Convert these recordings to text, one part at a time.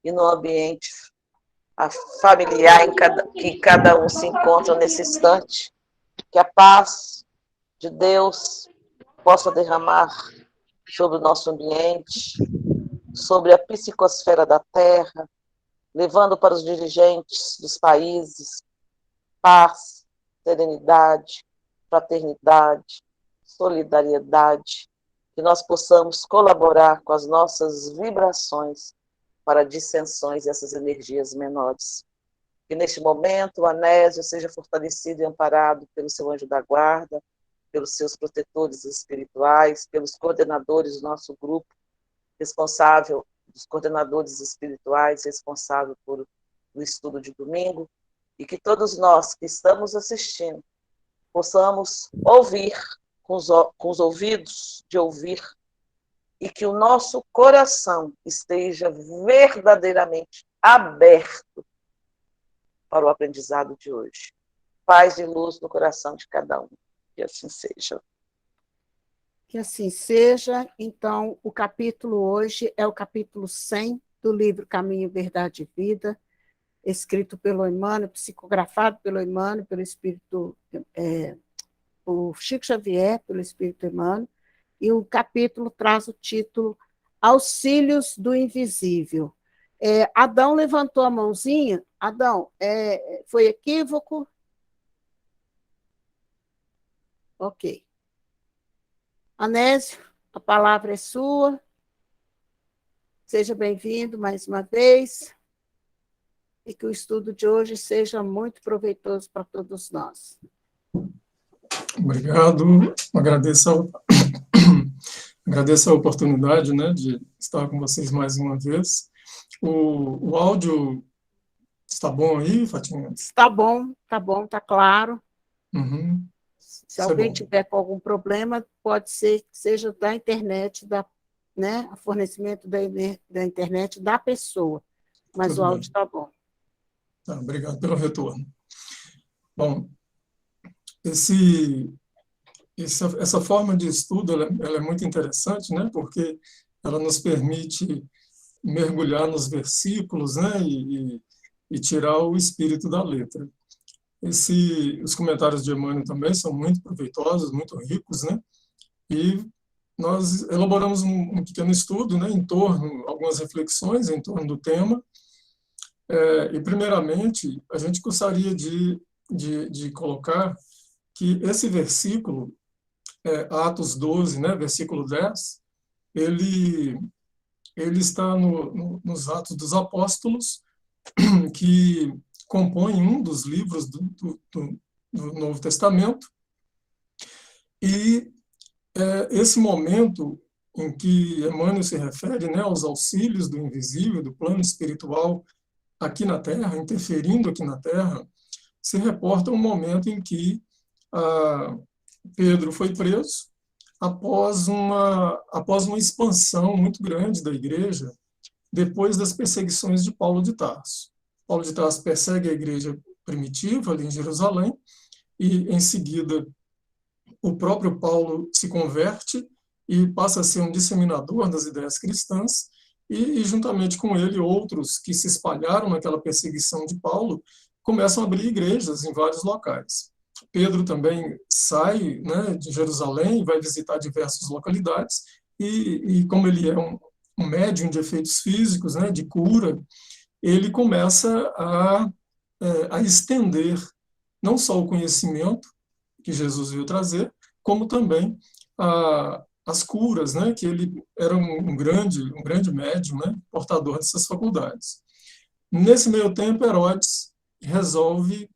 e no ambiente familiar que cada um se encontra nesse instante. Que a paz de Deus possa derramar sobre o nosso ambiente, sobre a psicosfera da Terra, levando para os dirigentes dos países paz, serenidade, fraternidade, solidariedade, que nós possamos colaborar com as nossas vibrações para dissensões dessas energias menores. Que neste momento o Anésio seja fortalecido e amparado pelo seu anjo da guarda, pelos seus protetores espirituais, pelos coordenadores do nosso grupo, responsável, dos coordenadores espirituais, responsável por o estudo de domingo, e que todos nós que estamos assistindo possamos ouvir com os ouvidos de ouvir, e que o nosso coração esteja verdadeiramente aberto para o aprendizado de hoje. Paz e luz no coração de cada um. Que assim seja. Que assim seja. Então, o capítulo hoje é o capítulo 100 do livro Caminho, Verdade e Vida, escrito pelo Emmanuel, psicografado pelo Emmanuel, pelo Espírito, o Chico Xavier, pelo Espírito Emmanuel, e o capítulo traz o título Auxílios do Invisível. Adão levantou a mãozinha. Adão, foi equívoco? Ok. Anésio, a palavra é sua. Seja bem-vindo mais uma vez. E que o estudo de hoje seja muito proveitoso para todos nós. Obrigado. Agradeço a oportunidade, né, de estar com vocês mais uma vez. O áudio está bom aí, Fatinha? Está bom, está claro. Uhum. Se alguém tiver com algum problema, pode ser que seja da internet, né, o fornecimento da internet da pessoa, mas tudo o áudio está bom. Tá, obrigado pelo retorno. Bom, essa forma de estudo ela é muito interessante, né, porque ela nos permite mergulhar nos versículos, né, e tirar o espírito da letra. Os comentários de Emmanuel também são muito proveitosos, muito ricos, né, e nós elaboramos um pequeno estudo, né, algumas reflexões em torno do tema. E, primeiramente, a gente gostaria de colocar que esse versículo, Atos 12, né, versículo 10, ele está nos Atos dos Apóstolos, que compõe um dos livros do Novo Testamento. E esse momento em que Emmanuel se refere, né, aos auxílios do invisível, do plano espiritual aqui na Terra, interferindo aqui na Terra, se reporta um momento em que Pedro foi preso após uma expansão muito grande da igreja, depois das perseguições de Paulo de Tarso. Paulo de Tarso persegue a igreja primitiva ali em Jerusalém, e em seguida o próprio Paulo se converte e passa a ser um disseminador das ideias cristãs, e juntamente com ele outros que se espalharam naquela perseguição de Paulo começam a abrir igrejas em vários locais. Pedro também sai, né, de Jerusalém e vai visitar diversas localidades, e como ele é um médium de efeitos físicos, né, de cura, ele começa a estender não só o conhecimento que Jesus veio trazer, como também as curas, né, que ele era um grande médium, né, portador dessas faculdades. Nesse meio tempo, Herodes resolve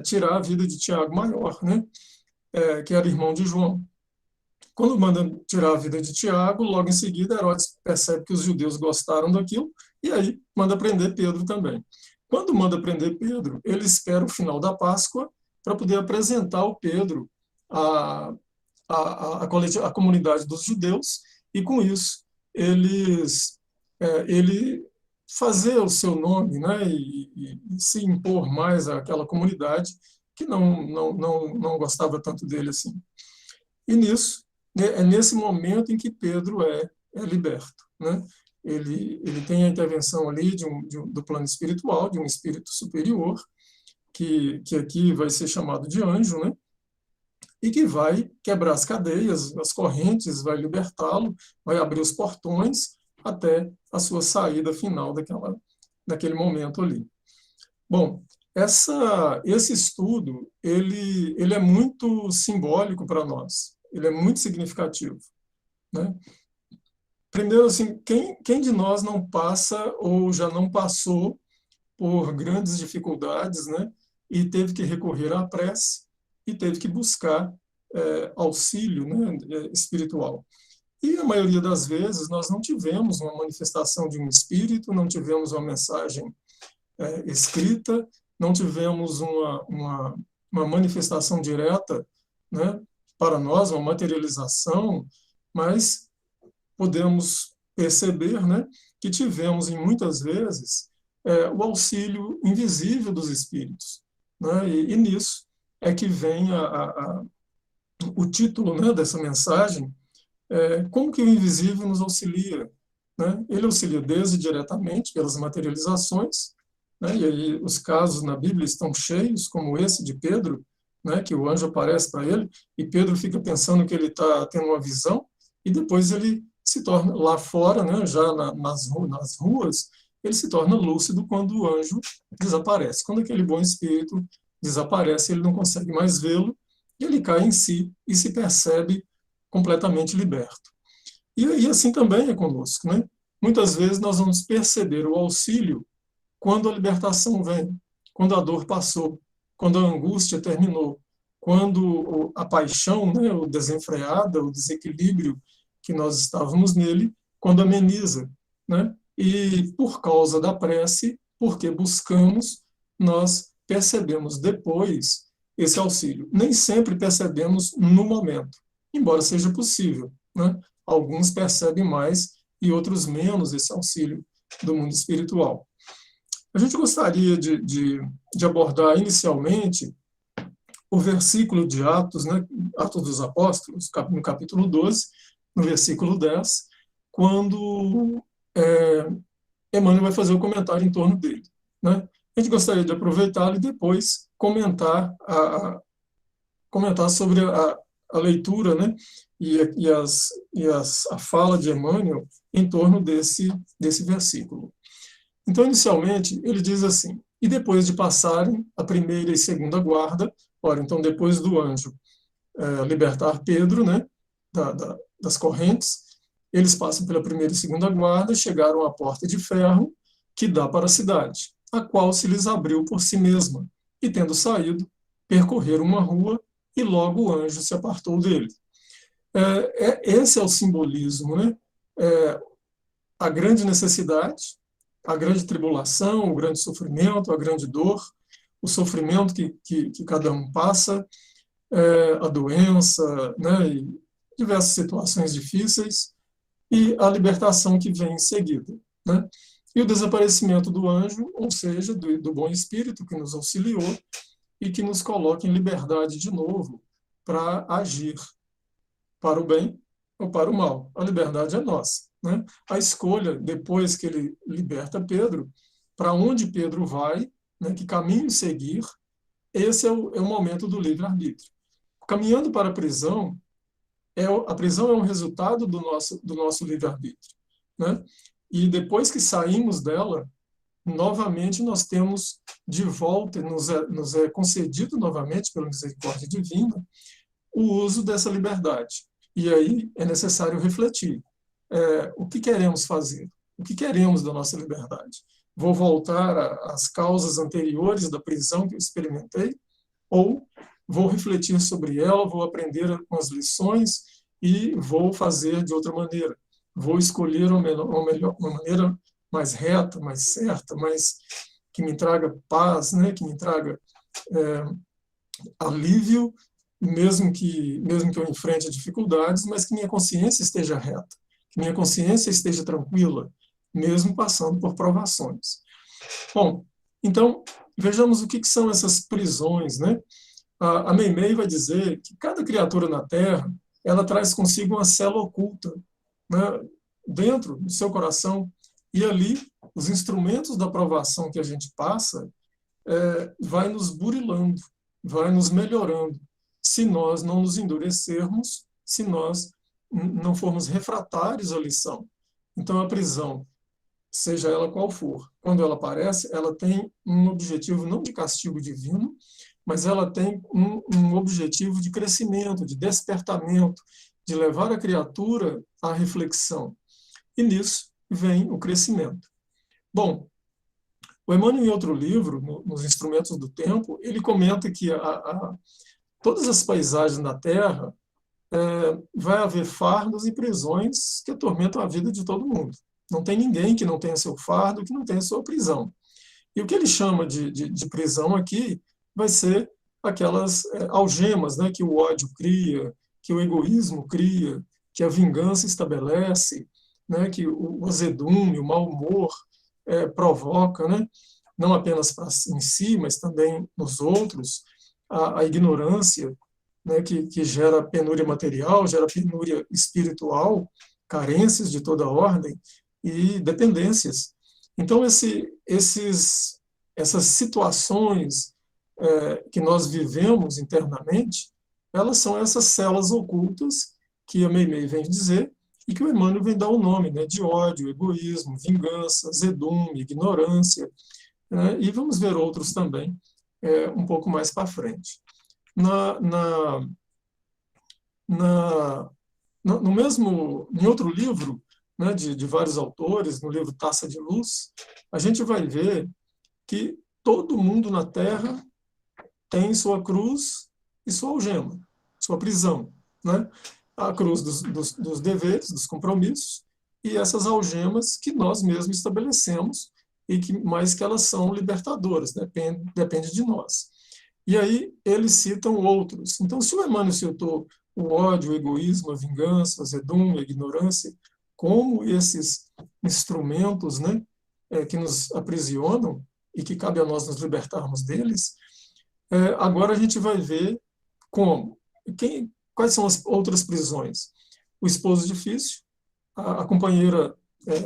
tirar a vida de Tiago Maior, né, que era irmão de João. Quando manda tirar a vida de Tiago, logo em seguida, Herodes percebe que os judeus gostaram daquilo, e aí manda prender Pedro também. Quando manda prender Pedro, ele espera o final da Páscoa para poder apresentar o Pedro à comunidade dos judeus, e com isso ele fazer o seu nome, né, e se impor mais àquela comunidade que não gostava tanto dele assim. E nisso, é nesse momento em que Pedro é liberto, né? ele tem a intervenção ali do plano espiritual, de um espírito superior, que aqui vai ser chamado de anjo, né? E que vai quebrar as cadeias, as correntes, vai libertá-lo, vai abrir os portões até a sua saída final daquele momento ali. Bom, esse estudo, ele é muito simbólico para nós, ele é muito significativo, né? Primeiro, assim, quem de nós não passa ou já não passou por grandes dificuldades, né? E teve que recorrer à prece e teve que buscar auxílio, né, espiritual. E a maioria das vezes nós não tivemos uma manifestação de um espírito, não tivemos uma mensagem escrita, não tivemos uma manifestação direta, né, para nós, uma materialização, mas podemos perceber, né, que tivemos, em muitas vezes, o auxílio invisível dos espíritos, né, e nisso é que vem o título, né, dessa mensagem, como que o invisível nos auxilia, né? Ele auxilia desde diretamente pelas materializações, né, e aí os casos na Bíblia estão cheios, como esse de Pedro, né, que o anjo aparece para ele, e Pedro fica pensando que ele está tendo uma visão, e depois ele se torna, lá fora, né, já nas ruas, ele se torna lúcido quando o anjo desaparece. Quando aquele bom espírito desaparece, ele não consegue mais vê-lo, e ele cai em si e se percebe completamente liberto. E assim também é conosco, né? Muitas vezes nós vamos perceber o auxílio quando a libertação vem, quando a dor passou, quando a angústia terminou, quando a paixão, né, o desenfreada, o desequilíbrio que nós estávamos nele, quando ameniza, né? E por causa da prece, porque buscamos, nós percebemos depois esse auxílio. Nem sempre percebemos no momento, embora seja possível, né? Alguns percebem mais e outros menos esse auxílio do mundo espiritual. A gente gostaria de abordar inicialmente o versículo de Atos, né? Atos dos Apóstolos, no capítulo 12, no versículo 10, quando Emmanuel vai fazer o comentário em torno dele, né? A gente gostaria de aproveitá-lo e depois comentar sobre a leitura, né, a fala de Emmanuel em torno desse versículo. Então, inicialmente, ele diz assim: e depois de passarem a primeira e segunda guarda, ora, então, depois do anjo libertar Pedro, né, das correntes, eles passam pela primeira e segunda guarda, chegaram à porta de ferro que dá para a cidade, a qual se lhes abriu por si mesma, e tendo saído, percorreram uma rua, e logo o anjo se apartou dele. Esse é o simbolismo, né? A grande necessidade, a grande tribulação, o grande sofrimento, a grande dor, o sofrimento que cada um passa, a doença, né? E diversas situações difíceis, e a libertação que vem em seguida, né? E o desaparecimento do anjo, ou seja, do bom espírito que nos auxiliou e que nos coloca em liberdade de novo para agir para o bem ou para o mal. A liberdade é nossa, né? A escolha, depois que ele liberta Pedro, para onde Pedro vai, né, que caminho seguir, esse é o momento do livre-arbítrio. Caminhando para a prisão é um resultado do nosso livre-arbítrio, né? E depois que saímos dela, novamente nós temos de volta, nos é concedido novamente pela misericórdia divina, o uso dessa liberdade. E aí é necessário refletir. O que queremos fazer? O que queremos da nossa liberdade? Vou voltar às causas anteriores da prisão que eu experimentei? Ou vou refletir sobre ela, vou aprender com as lições e vou fazer de outra maneira? Vou escolher uma maneira mais reta, mais certa, que me traga paz, né? Que me traga alívio, mesmo que eu enfrente dificuldades, mas que minha consciência esteja reta, que minha consciência esteja tranquila, mesmo passando por provações. Bom, então, vejamos o que são essas prisões, né? A Meimei vai dizer que cada criatura na Terra, ela traz consigo uma célula oculta, né, dentro do seu coração, E ali, os instrumentos da provação que a gente passa vai nos burilando, vai nos melhorando, se nós não nos endurecermos, se nós não formos refratários à lição. Então, a prisão, seja ela qual for, quando ela aparece, ela tem um objetivo não de castigo divino, mas ela tem um objetivo de crescimento, de despertamento, de levar a criatura à reflexão. E nisso vem o crescimento. Bom, o Emmanuel, em outro livro, nos Instrumentos do Tempo, ele comenta que todas as paisagens da Terra vai haver fardos e prisões que atormentam a vida de todo mundo. Não tem ninguém que não tenha seu fardo, que não tenha sua prisão. E o que ele chama de prisão aqui vai ser aquelas algemas, né, que o ódio cria, que o egoísmo cria, que a vingança estabelece, né, que o azedume, o mau humor provoca, né, não apenas em si, mas também nos outros, a ignorância, né, que gera penúria material, gera penúria espiritual, carências de toda ordem e dependências. Então, essas situações que nós vivemos internamente, elas são essas celas ocultas que a Meimei vem dizer e que o Emmanuel vem dar o nome, né, de ódio, egoísmo, vingança, zedume, ignorância, né, e vamos ver outros também um pouco mais para frente. No mesmo, em outro livro, né, de vários autores, no livro Taça de Luz, a gente vai ver que todo mundo na Terra tem sua cruz e sua algema, sua prisão, né? A cruz dos deveres, dos compromissos, e essas algemas que nós mesmos estabelecemos, mas que elas são libertadoras, depende de nós. E aí eles citam outros. Então, se o Emmanuel citou o ódio, o egoísmo, a vingança, a zedume, a ignorância, como esses instrumentos, né, que nos aprisionam e que cabe a nós nos libertarmos deles, agora a gente vai ver como. Quais são as outras prisões? O esposo difícil, a companheira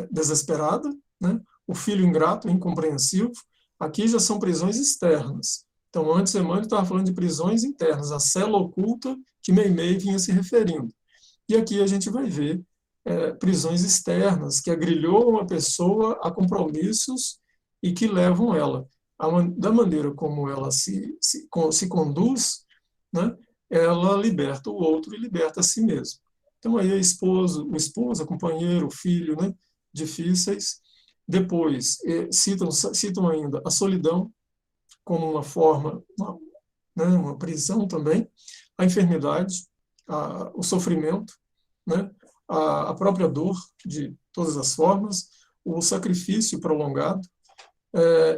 desesperada, né, o filho ingrato, incompreensivo. Aqui já são prisões externas. Então, antes, Emmanuel estava falando de prisões internas, a cela oculta que Meimei vinha se referindo. E aqui a gente vai ver prisões externas, que agrilhou uma pessoa a compromissos e que levam ela, da maneira como ela se conduz, né, ela liberta o outro e liberta a si mesmo. Então, aí o esposo, a companheira, o filho, né, difíceis. Depois, citam ainda a solidão, como uma forma, uma prisão também, a enfermidade, o sofrimento, né, a própria dor de todas as formas, o sacrifício prolongado,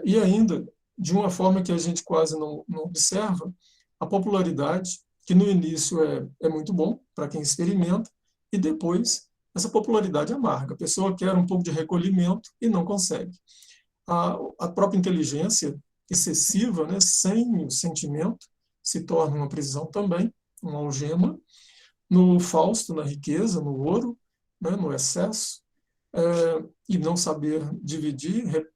e ainda, de uma forma que a gente quase não observa, a popularidade, que no início é muito bom para quem experimenta, e depois essa popularidade amarga. A pessoa quer um pouco de recolhimento e não consegue. A própria inteligência excessiva, né, sem o sentimento, se torna uma prisão também, uma algema. No Fausto, na riqueza, no ouro, né, no excesso, e não saber dividir,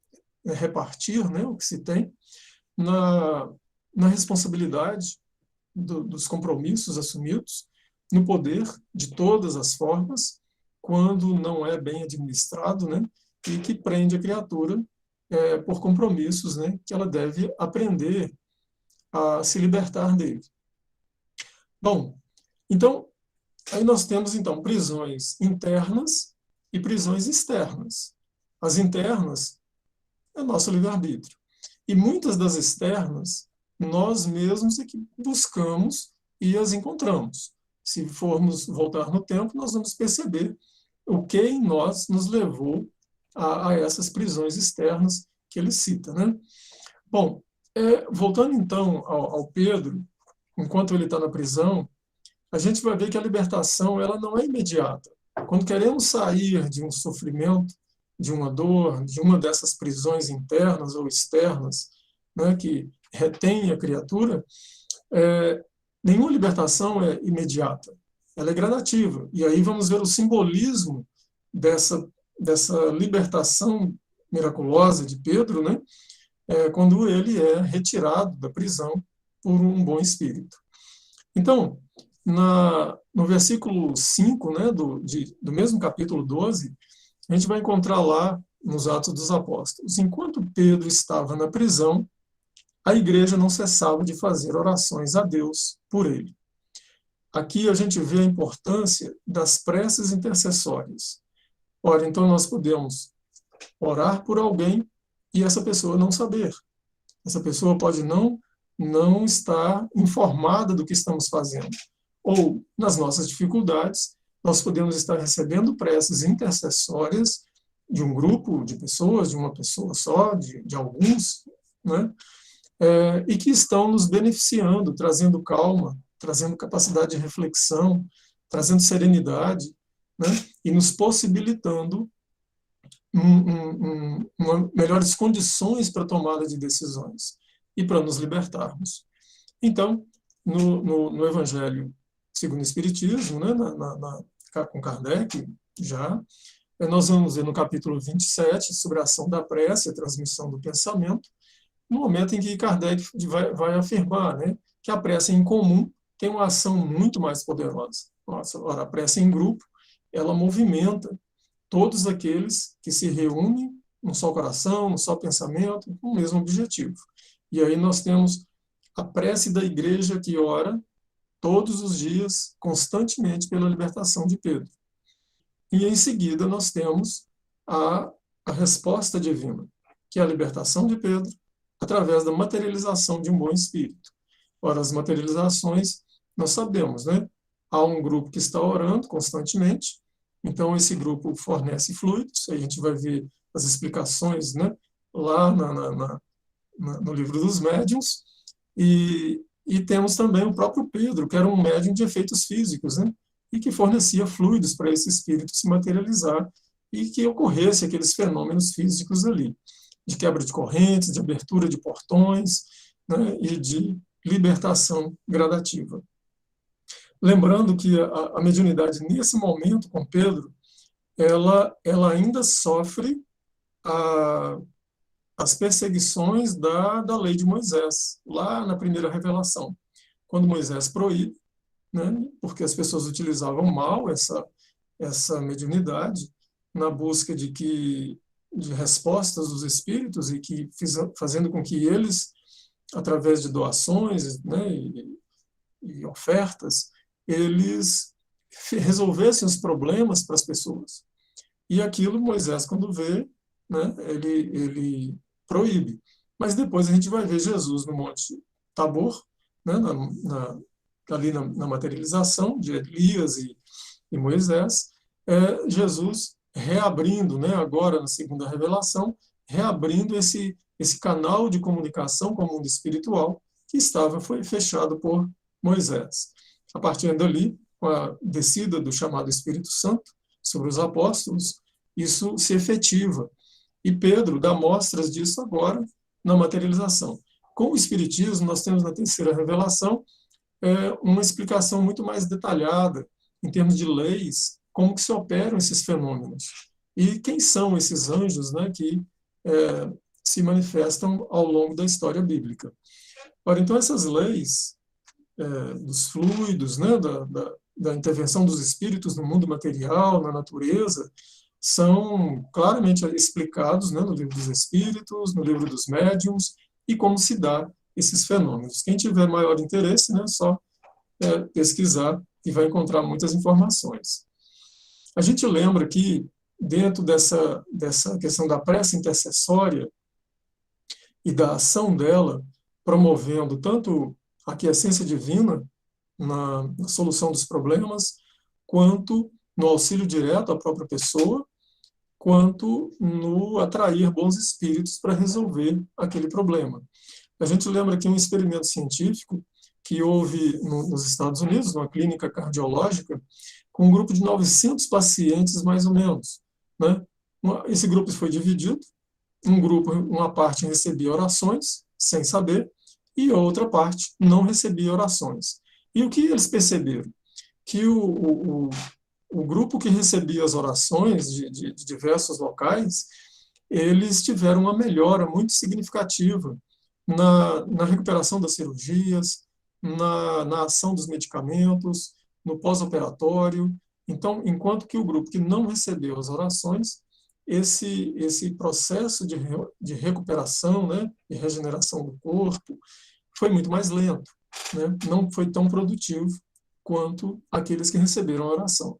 repartir, né, o que se tem, na responsabilidade dos compromissos assumidos, no poder de todas as formas, quando não é bem administrado, né, e que prende a criatura por compromissos, né, que ela deve aprender a se libertar dele. Bom, então, aí nós temos, então, prisões internas e prisões externas. As internas é nosso livre-arbítrio. E muitas das externas, nós mesmos é que buscamos e as encontramos. Se formos voltar no tempo, nós vamos perceber o que em nós nos levou a essas prisões externas que ele cita, né? Bom, voltando então ao Pedro, enquanto ele está na prisão, a gente vai ver que a libertação ela não é imediata. Quando queremos sair de um sofrimento, de uma dor, de uma dessas prisões internas ou externas, né, que retém a criatura, nenhuma libertação é imediata. Ela é gradativa. E aí vamos ver o simbolismo dessa dessa libertação miraculosa de Pedro, né, quando ele é retirado da prisão por um bom espírito. Então, no versículo 5, né, do mesmo capítulo 12, a gente vai encontrar lá nos Atos dos Apóstolos: enquanto Pedro estava na prisão, a igreja não cessava de fazer orações a Deus por ele. Aqui a gente vê a importância das preces intercessórias. Ora, então nós podemos orar por alguém e essa pessoa não saber. Essa pessoa pode não estar informada do que estamos fazendo. Ou, nas nossas dificuldades, nós podemos estar recebendo preces intercessórias de um grupo de pessoas, de uma pessoa só, de alguns, né? E que estão nos beneficiando, trazendo calma, trazendo capacidade de reflexão, trazendo serenidade, né? E nos possibilitando melhores condições para a tomada de decisões e para nos libertarmos. Então, no Evangelho segundo o Espiritismo, né, com Kardec, nós vamos ver no capítulo 27 sobre a ação da prece, a transmissão do pensamento, no momento em que Kardec vai afirmar, né, que a prece em comum tem uma ação muito mais poderosa. Ora, a prece em grupo, ela movimenta todos aqueles que se reúnem num só coração, num só pensamento, com o mesmo objetivo. E aí nós temos a prece da igreja que ora todos os dias, constantemente, pela libertação de Pedro. E em seguida nós temos a resposta divina, que é a libertação de Pedro através da materialização de um bom espírito. Ora, as materializações, nós sabemos, né? Há um grupo que está orando constantemente, então esse grupo fornece fluidos, aí a gente vai ver as explicações, né, lá no livro dos médiuns, e temos também o próprio Pedro, que era um médium de efeitos físicos, né, e que fornecia fluidos para esse espírito se materializar e que ocorresse aqueles fenômenos físicos ali, de quebra de correntes, de abertura de portões, né, e de libertação gradativa. Lembrando que a mediunidade, nesse momento, com Pedro, ela ainda sofre as perseguições da lei de Moisés, lá na primeira revelação, quando Moisés proíbe, né, porque as pessoas utilizavam mal essa mediunidade na busca de respostas dos espíritos e que fazendo com que eles, através de doações, né, e ofertas, eles resolvessem os problemas para as pessoas. E aquilo Moisés, quando vê, né, ele proíbe. Mas depois a gente vai ver Jesus no Monte Tabor, né, ali na materialização de Elias e Moisés, Jesus reabrindo, né, agora na segunda revelação, reabrindo esse canal de comunicação com o mundo espiritual que foi fechado por Moisés. A partir dali, com a descida do chamado Espírito Santo sobre os apóstolos, isso se efetiva. E Pedro dá mostras disso agora na materialização. Com o Espiritismo, nós temos na terceira revelação uma explicação muito mais detalhada, em termos de leis, como que se operam esses fenômenos. E quem são esses anjos, né, que se manifestam ao longo da história bíblica. Ora, então, essas leis dos fluidos, né, da intervenção dos espíritos no mundo material, na natureza, são claramente explicados, né, no livro dos espíritos, no livro dos médiuns, e como se dá esses fenômenos. Quem tiver maior interesse, né, só pesquisar e vai encontrar muitas informações. A gente lembra que, dentro dessa questão da prece intercessória e da ação dela, promovendo tanto a aquiescência divina na solução dos problemas, quanto no auxílio direto à própria pessoa, quanto no atrair bons espíritos para resolver aquele problema. A gente lembra aqui um experimento científico que houve nos Estados Unidos, numa clínica cardiológica, com um grupo de 900 pacientes, mais ou menos, né? Esse grupo foi dividido, uma parte recebia orações, sem saber, e outra parte não recebia orações. E o que eles perceberam? Que o grupo que recebia as orações de diversos locais, eles tiveram uma melhora muito significativa na recuperação das cirurgias, na ação dos medicamentos, no pós-operatório. Então, enquanto que o grupo que não recebeu as orações, esse processo de recuperação, né, e regeneração do corpo foi muito mais lento, né, não foi tão produtivo quanto aqueles que receberam a oração.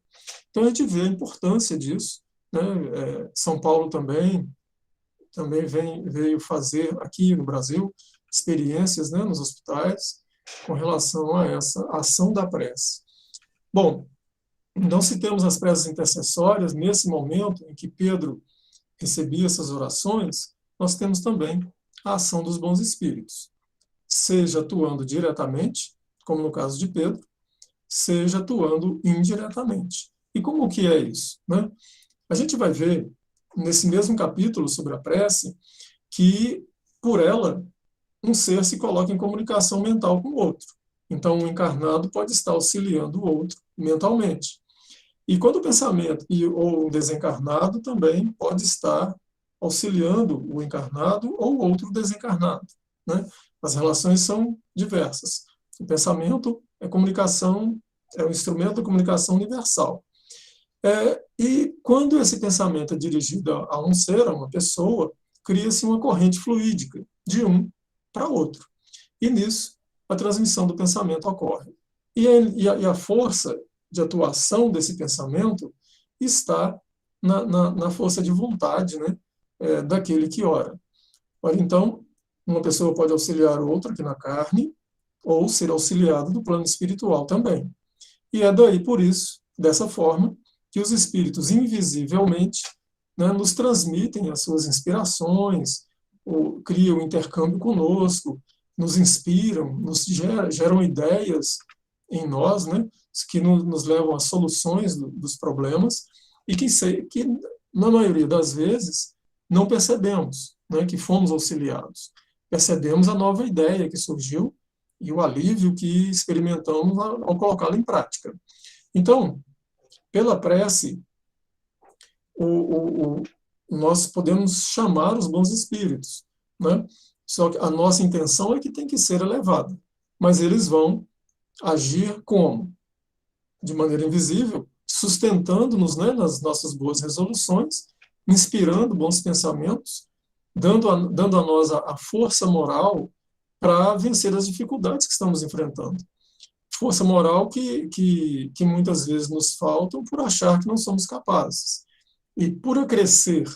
Então, a gente vê a importância disso, né? São Paulo também veio fazer aqui no Brasil experiências, né, nos hospitais com relação a essa ação da prece. Bom, então, se temos as preces intercessórias, nesse momento em que Pedro recebia essas orações, nós temos também a ação dos bons espíritos, seja atuando diretamente, como no caso de Pedro, seja atuando indiretamente. E como que é isso, né? A gente vai ver, nesse mesmo capítulo sobre a prece, que, por ela, um ser se coloca em comunicação mental com o outro. Então, um encarnado pode estar auxiliando o outro mentalmente. E quando o pensamento ou o desencarnado também pode estar auxiliando o encarnado ou outro desencarnado, né? As relações são diversas. O pensamento é comunicação, é um instrumento de comunicação universal. E quando esse pensamento é dirigido a um ser, a uma pessoa, cria-se uma corrente fluídica de um para outro. E nisso, a transmissão do pensamento ocorre. E a força de atuação desse pensamento está na força de vontade, né, daquele que ora. Ora, então, uma pessoa pode auxiliar outra aqui na carne, ou ser auxiliado do plano espiritual também. E é daí, por isso, dessa forma, que os espíritos invisivelmente, né, nos transmitem as suas inspirações, ou criam intercâmbio conosco, nos inspiram, nos geram ideias em nós, né, que nos levam a soluções dos problemas, e que na maioria das vezes, não percebemos, né, que fomos auxiliados. Percebemos a nova ideia que surgiu e o alívio que experimentamos ao colocá-la em prática. Então, pela prece, nós podemos chamar os bons espíritos, né? Só que a nossa intenção é que tem que ser elevada, mas eles vão agir como? De maneira invisível, sustentando-nos, né, nas nossas boas resoluções, inspirando bons pensamentos, dando a nós a força moral para vencer as dificuldades que estamos enfrentando. Força moral que muitas vezes nos faltam por achar que não somos capazes. E por acrescer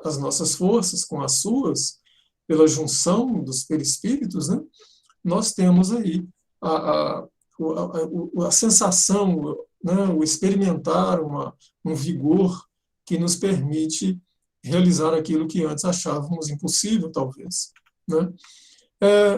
as nossas forças com as suas, pela junção dos perispíritos, né, nós temos aí a sensação, né, o experimentar um vigor que nos permite realizar aquilo que antes achávamos impossível, talvez, né?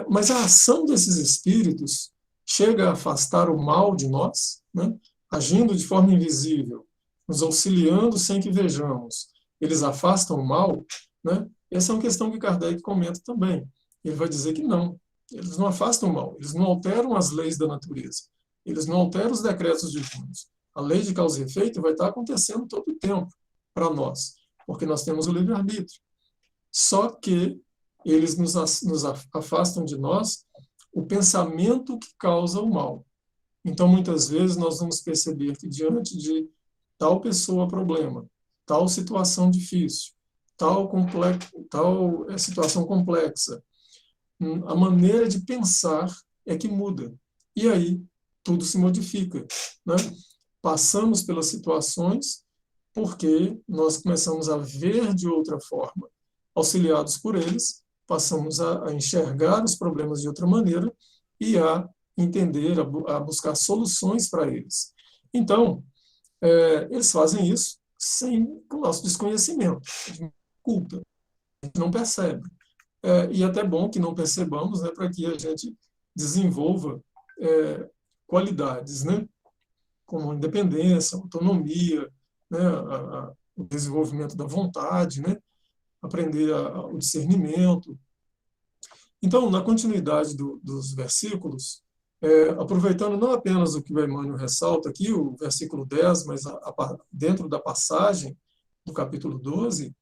Mas a ação desses espíritos chega a afastar o mal de nós, né? Agindo de forma invisível, nos auxiliando sem que vejamos. Eles afastam o mal, né? Essa é uma questão que Kardec comenta também. Ele vai dizer que não. Eles não afastam o mal, eles não alteram as leis da natureza, eles não alteram os decretos divinos. A lei de causa e efeito vai estar acontecendo todo o tempo para nós, porque nós temos o livre-arbítrio. Só que eles nos afastam de nós o pensamento que causa o mal. Então, muitas vezes, nós vamos perceber que diante de tal pessoa problema, tal situação difícil, tal situação complexa, a maneira de pensar é que muda. E aí, tudo se modifica, né? Passamos pelas situações porque nós começamos a ver de outra forma. Auxiliados por eles, passamos a enxergar os problemas de outra maneira e a entender, a buscar soluções para eles. Então, eles fazem isso sem o nosso desconhecimento, a gente culpa, a gente não percebe. E é até bom que não percebamos, né, para que a gente desenvolva qualidades, né, como independência, autonomia, né, o desenvolvimento da vontade, né, aprender o discernimento. Então, na continuidade dos versículos, Aproveitando não apenas o que o Emmanuel ressalta aqui, o versículo 10, mas dentro da passagem do capítulo 12,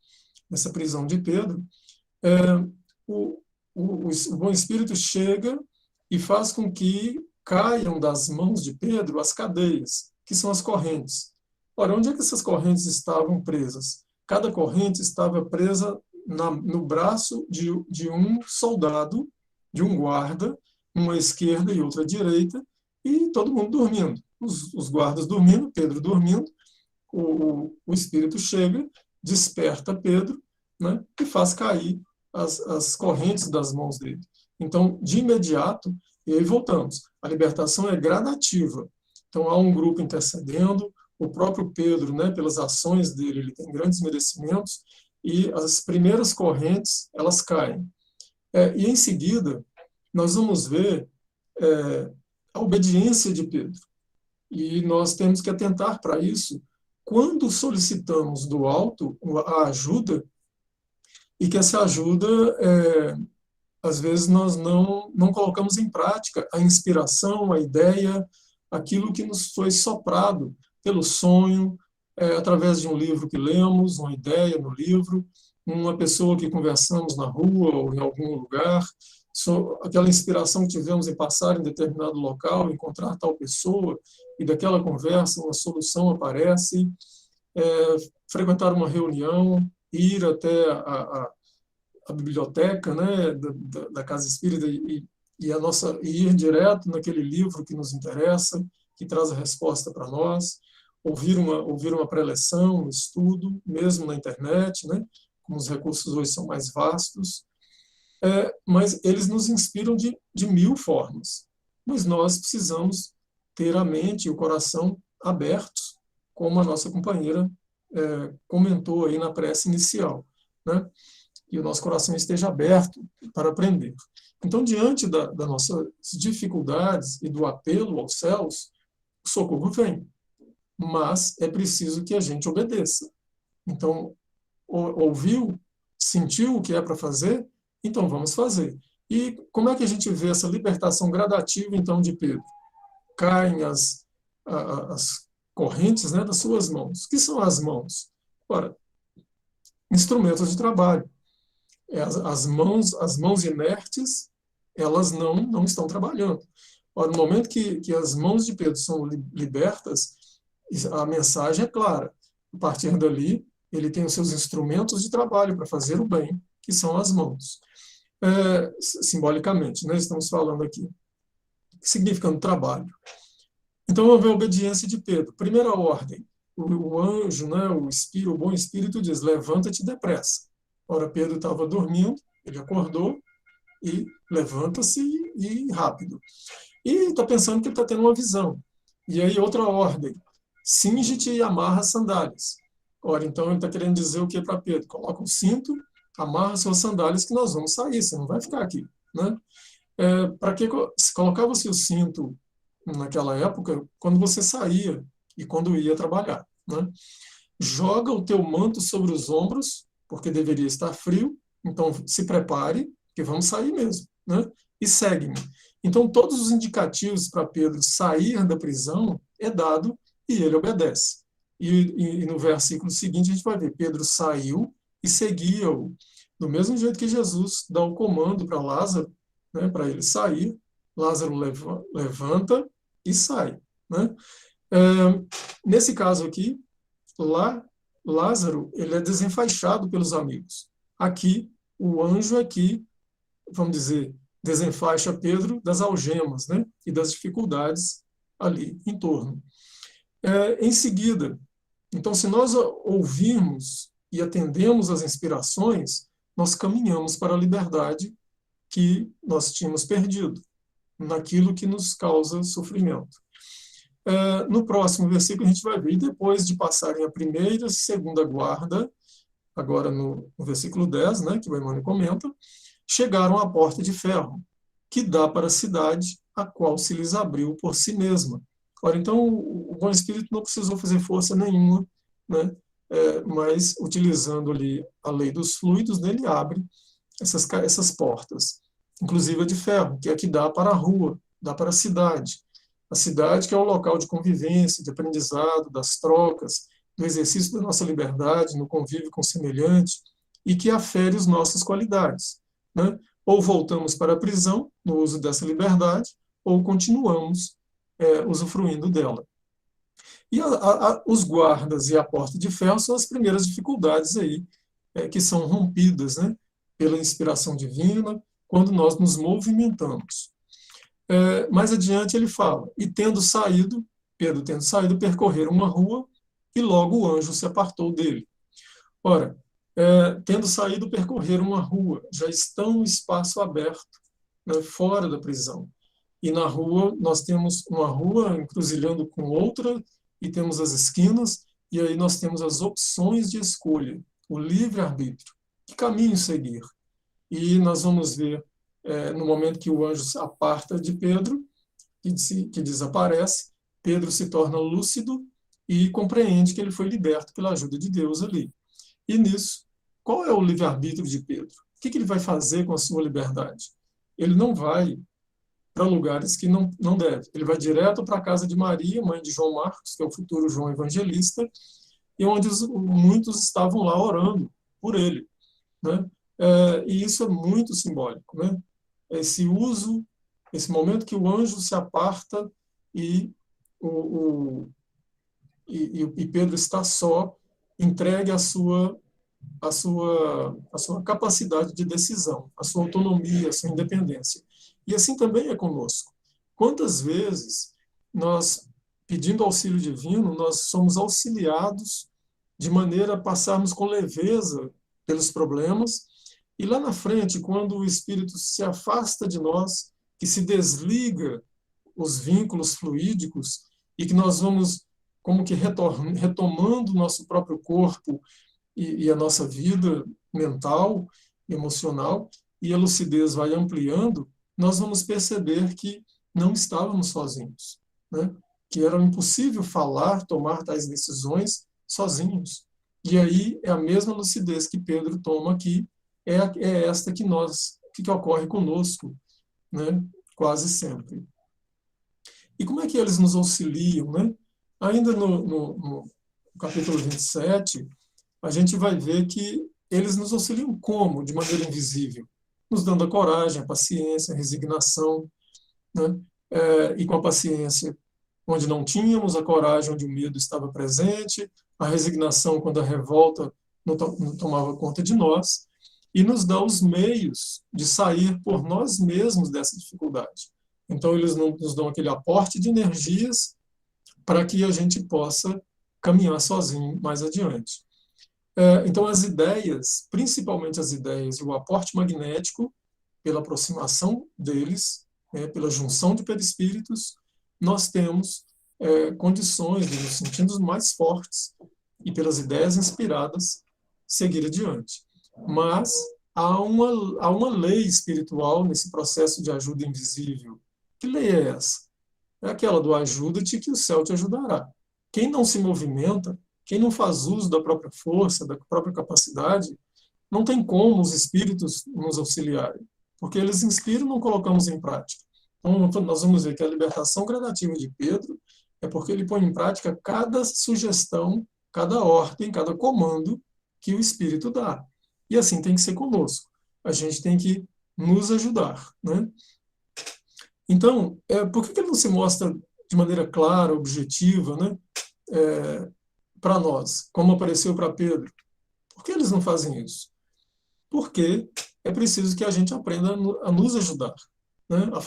nessa prisão de Pedro, o, o bom espírito chega e faz com que caiam das mãos de Pedro as cadeias, que são as correntes. Ora, onde é que essas correntes estavam presas? Cada corrente estava presa no braço de um soldado, de um guarda, uma à esquerda e outra à direita, e todo mundo dormindo. Os guardas dormindo, Pedro dormindo, o espírito chega, desperta Pedro, né, e faz cair as correntes das mãos dele. Então, de imediato, e aí voltamos, a libertação é gradativa. Então, há um grupo intercedendo, o próprio Pedro, né, pelas ações dele, ele tem grandes merecimentos, e as primeiras correntes, elas caem. E em seguida, nós vamos ver a obediência de Pedro. E nós temos que atentar para isso quando solicitamos do alto a ajuda, e que essa ajuda, às vezes, nós não colocamos em prática a inspiração, a ideia, aquilo que nos foi soprado pelo sonho, através de um livro que lemos, uma ideia no livro, uma pessoa que conversamos na rua ou em algum lugar, aquela inspiração que tivemos em passar em determinado local, encontrar tal pessoa, e daquela conversa uma solução aparece, frequentar uma reunião, ir até a biblioteca, né, da Casa Espírita e ir direto naquele livro que nos interessa, que traz a resposta para nós, ouvir uma preleção, um estudo, mesmo na internet, né, como os recursos hoje são mais vastos, mas eles nos inspiram de mil formas. Mas nós precisamos ter a mente e o coração abertos, como a nossa companheira comentou aí na prece inicial, né? E o nosso coração esteja aberto para aprender. Então, diante das nossas dificuldades e do apelo aos céus, o socorro vem, mas é preciso que a gente obedeça. Então, ouviu, sentiu o que é para fazer, então vamos fazer. E como é que a gente vê essa libertação gradativa, então, de Pedro? Caem as correntes, né, das suas mãos. O que são as mãos? Ora, instrumentos de trabalho. As mãos inertes, elas não estão trabalhando. Ora, no momento que as mãos de Pedro são libertas, a mensagem é clara. A partir dali, ele tem os seus instrumentos de trabalho para fazer o bem, que são as mãos. Simbolicamente, né, estamos falando aqui, significando trabalho. Então, vamos ver a obediência de Pedro. Primeira ordem, o anjo, né, o bom espírito diz, levanta-te depressa. Ora, Pedro estava dormindo, ele acordou e levanta-se e rápido. E está pensando que ele está tendo uma visão. E aí, outra ordem, cinge-te e amarra as sandálias. Ora, então ele está querendo dizer o que para Pedro? Coloca o cinto, amarra suas sandálias que nós vamos sair, você não vai ficar aqui, né? Para que colocava-se o cinto naquela época quando você saía e quando ia trabalhar, né? Joga o teu manto sobre os ombros, porque deveria estar frio, então se prepare, que vamos sair mesmo, né? E segue-me. Então todos os indicativos para Pedro sair da prisão é dado e ele obedece. E no versículo seguinte a gente vai ver, Pedro saiu e seguia-o, do mesmo jeito que Jesus dá o comando para Lázaro, né, para ele sair, Lázaro levanta e sai, né? Nesse caso aqui, Lázaro ele é desenfaixado pelos amigos. Aqui, o anjo aqui, vamos dizer, desenfaixa Pedro das algemas, né, e das dificuldades ali em torno. Em seguida, então, se nós ouvirmos e atendemos às inspirações, nós caminhamos para a liberdade que nós tínhamos perdido, naquilo que nos causa sofrimento. No próximo versículo a gente vai ver, e depois de passarem a primeira e segunda guarda, agora no versículo 10, né, que o Emmanuel comenta, chegaram à porta de ferro, que dá para a cidade, a qual se lhes abriu por si mesma. Ora, então, o bom espírito não precisou fazer força nenhuma, né, mas utilizando ali a lei dos fluidos, né, ele abre essas portas, inclusive a de ferro, que é a que dá para a rua dá para a cidade. A cidade que é o local de convivência, de aprendizado, das trocas, do exercício da nossa liberdade, no convívio com o semelhante, e que afere as nossas qualidades, né? Ou voltamos para a prisão, no uso dessa liberdade, ou continuamos usufruindo dela. E os guardas e a porta de ferro são as primeiras dificuldades aí, que são rompidas, né, pela inspiração divina, quando nós nos movimentamos. Mais adiante ele fala, e Pedro tendo saído, percorrer uma rua, e logo o anjo se apartou dele. Ora, tendo saído percorrer uma rua, já estão no espaço aberto, né, fora da prisão. E na rua, nós temos uma rua encruzilhando com outra, e temos as esquinas, e aí nós temos as opções de escolha, o livre-arbítrio. Que caminho seguir? E nós vamos ver, no momento que o anjo se aparta de Pedro, que desaparece, Pedro se torna lúcido e compreende que ele foi liberto pela ajuda de Deus ali. E nisso, qual é o livre-arbítrio de Pedro? O que ele vai fazer com a sua liberdade? Ele não vai para lugares que não deve. Ele vai direto para a casa de Maria, mãe de João Marcos, que é o futuro João Evangelista, e onde muitos estavam lá orando por ele, né? E isso é muito simbólico, né? Esse momento que o anjo se aparta e Pedro está só, entregue a sua capacidade de decisão, a sua autonomia, a sua independência. E assim também é conosco. Quantas vezes nós, pedindo auxílio divino, nós somos auxiliados de maneira a passarmos com leveza pelos problemas, e lá na frente, quando o Espírito se afasta de nós, que se desliga os vínculos fluídicos, e que nós vamos como que retomando o nosso próprio corpo e a nossa vida mental, emocional, e a lucidez vai ampliando, nós vamos perceber que não estávamos sozinhos, né? Que era impossível tomar tais decisões sozinhos. E aí é a mesma lucidez que Pedro toma aqui, é esta que ocorre conosco, né? Quase sempre. E como é que eles nos auxiliam, né? Ainda no capítulo 27, a gente vai ver que eles nos auxiliam como? De maneira invisível, nos dando a coragem, a paciência, a resignação, né? E com a paciência, onde não tínhamos, a coragem, onde o medo estava presente, a resignação, quando a revolta não tomava conta de nós, e nos dá os meios de sair por nós mesmos dessa dificuldade. Então, eles nos dão aquele aporte de energias para que a gente possa caminhar sozinho mais adiante. Então, as ideias, principalmente as ideias e o aporte magnético, pela aproximação deles, pela junção de perispíritos, nós temos condições de nos sentirmos mais fortes e, pelas ideias inspiradas, seguir adiante. Mas há uma lei espiritual nesse processo de ajuda invisível. Que lei é essa? É aquela do ajuda-te que o céu te ajudará. Quem não se movimenta, quem não faz uso da própria força, da própria capacidade, não tem como os espíritos nos auxiliarem, porque eles inspiram e não colocamos em prática. Então, nós vamos ver que a libertação gradativa de Pedro é porque ele põe em prática cada sugestão, cada ordem, cada comando que o Espírito dá. E assim tem que ser conosco. A gente tem que nos ajudar, né? Então, por que ele não se mostra de maneira clara, objetiva, né? Para nós, como apareceu para Pedro? Por que eles não fazem isso? Porque é preciso que a gente aprenda a nos ajudar, né? A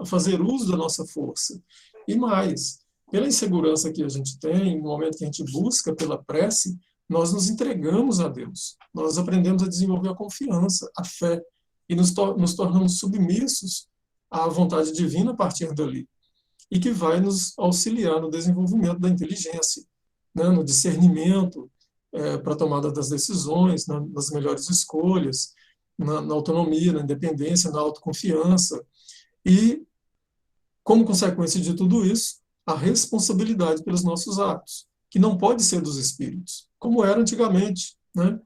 fazer uso da nossa força. E mais, pela insegurança que a gente tem, no momento que a gente busca pela prece, nós nos entregamos a Deus. Nós aprendemos a desenvolver a confiança, a fé, e nos tornamos submissos à vontade divina a partir dali, e que vai nos auxiliar no desenvolvimento da inteligência, né? No discernimento, para a tomada das decisões, nas melhores escolhas, na autonomia, na independência, na autoconfiança. E, como consequência de tudo isso, a responsabilidade pelos nossos atos, que não pode ser dos espíritos, como era antigamente, né?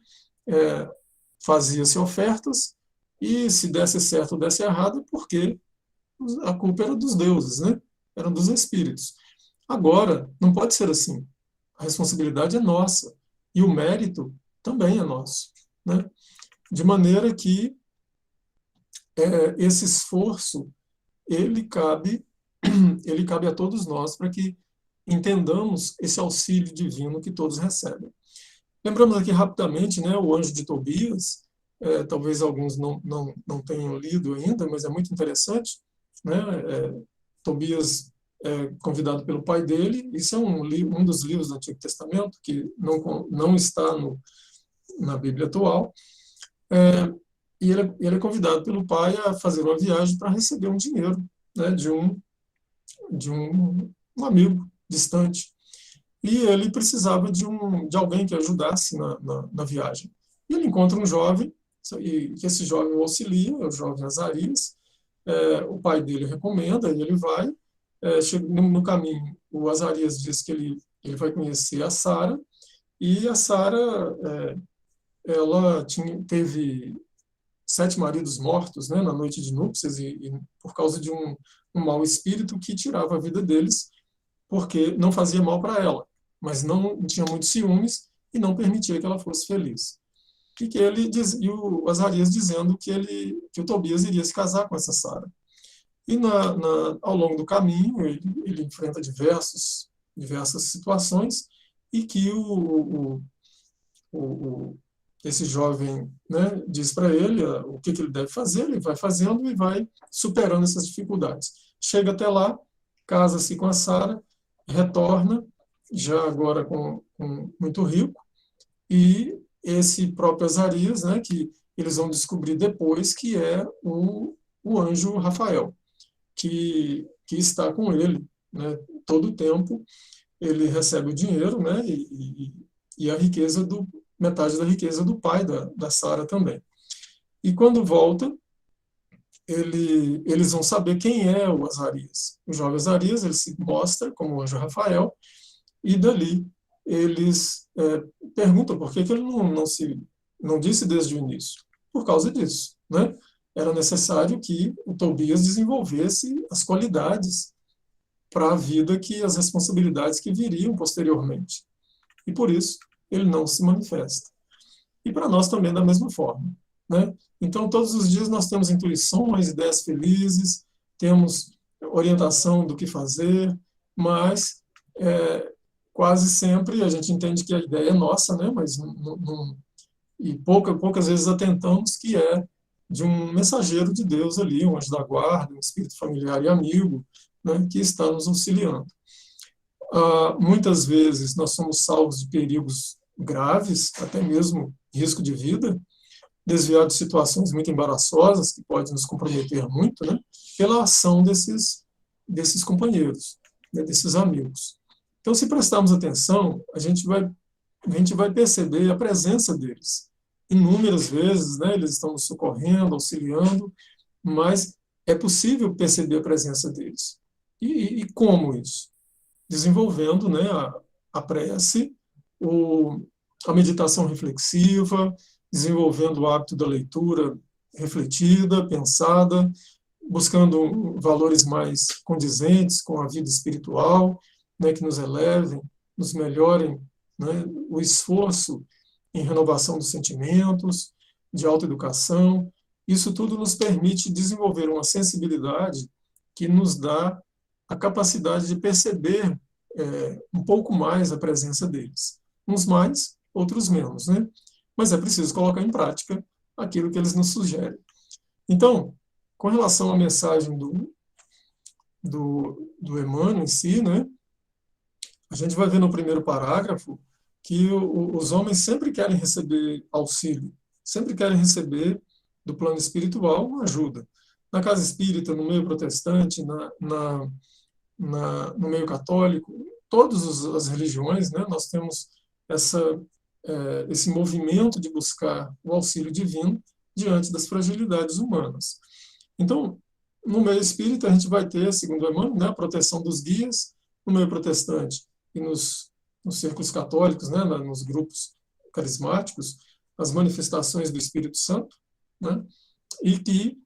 Fazia-se ofertas, e se desse certo ou desse errado, porque a culpa era dos deuses, né? Era dos espíritos. Agora, não pode ser assim. A responsabilidade é nossa e o mérito também é nosso, né? De maneira que esse esforço ele cabe ele cabe a todos nós para que entendamos esse auxílio divino que todos recebem. Lembramos aqui rapidamente, né, o anjo de Tobias, talvez alguns não tenham lido ainda, mas é muito interessante, né? Tobias é convidado pelo pai dele, isso é um dos livros do Antigo Testamento que não está na Bíblia atual, e ele é convidado pelo pai a fazer uma viagem para receber um dinheiro, né, de um amigo distante. E ele precisava de alguém que ajudasse na viagem. E ele encontra um jovem, e que esse jovem o auxilia, é o jovem Azarias. O pai dele recomenda, e ele vai. Chega no caminho, o Azarias diz que ele vai conhecer a Sara, e a Sara ela teve 7 maridos mortos, né, na noite de núpcias, e por causa de um mau espírito que tirava a vida deles, porque não fazia mal para ela, mas não tinha muitos ciúmes e não permitia que ela fosse feliz. E o Azarias dizendo que o Tobias iria se casar com essa Sara. E ao longo do caminho ele enfrenta diversas situações e que esse jovem, né, diz para ele o que ele deve fazer, ele vai fazendo e vai superando essas dificuldades. Chega até lá, casa-se com a Sara, retorna, já agora com muito rico, e esse próprio Azarias, né, que eles vão descobrir depois que é o anjo Rafael, que está com ele, né, todo o tempo. Ele recebe o dinheiro, né, e a riqueza metade da riqueza do pai da Sara também. E quando volta, eles vão saber quem é o Azarias. O jovem Azarias, ele se mostra como o anjo Rafael, e dali eles perguntam por que ele não disse desde o início. Por causa disso, né? Era necessário que o Tobias desenvolvesse as qualidades para a vida, as responsabilidades que viriam posteriormente. E por isso ele não se manifesta. E para nós também da mesma forma, né? Então, todos os dias nós temos intuições, ideias felizes, temos orientação do que fazer, mas quase sempre a gente entende que a ideia é nossa, né? Mas e poucas vezes atentamos que é de um mensageiro de Deus ali, um anjo da guarda, um espírito familiar e amigo, né, que está nos auxiliando. Muitas vezes nós somos salvos de perigos graves, até mesmo risco de vida, desviados de situações muito embaraçosas, que podem nos comprometer muito, né, pela ação desses companheiros, né, desses amigos. Então, se prestarmos atenção, a gente vai perceber a presença deles. Inúmeras vezes, né, eles estão nos socorrendo, auxiliando, mas é possível perceber a presença deles. E como isso? Desenvolvendo, né, a prece, a meditação reflexiva, desenvolvendo o hábito da leitura refletida, pensada, buscando valores mais condizentes com a vida espiritual, né, que nos elevem, nos melhorem, né, o esforço em renovação dos sentimentos, de autoeducação. Isso tudo nos permite desenvolver uma sensibilidade que nos dá a capacidade de perceber um pouco mais a presença deles. Uns mais, outros menos, né? Mas é preciso colocar em prática aquilo que eles nos sugerem. Então, com relação à mensagem do Emmanuel em si, né? A gente vai ver no primeiro parágrafo que os homens sempre querem receber auxílio, sempre querem receber do plano espiritual uma ajuda. Na casa espírita, no meio protestante, no meio católico, todas as religiões, né, nós temos esse movimento de buscar o auxílio divino diante das fragilidades humanas. Então, no meio espírita, a gente vai ter, segundo Emmanuel, né, a proteção dos guias, no meio protestante e nos círculos católicos, né, nos grupos carismáticos, as manifestações do Espírito Santo, né, e que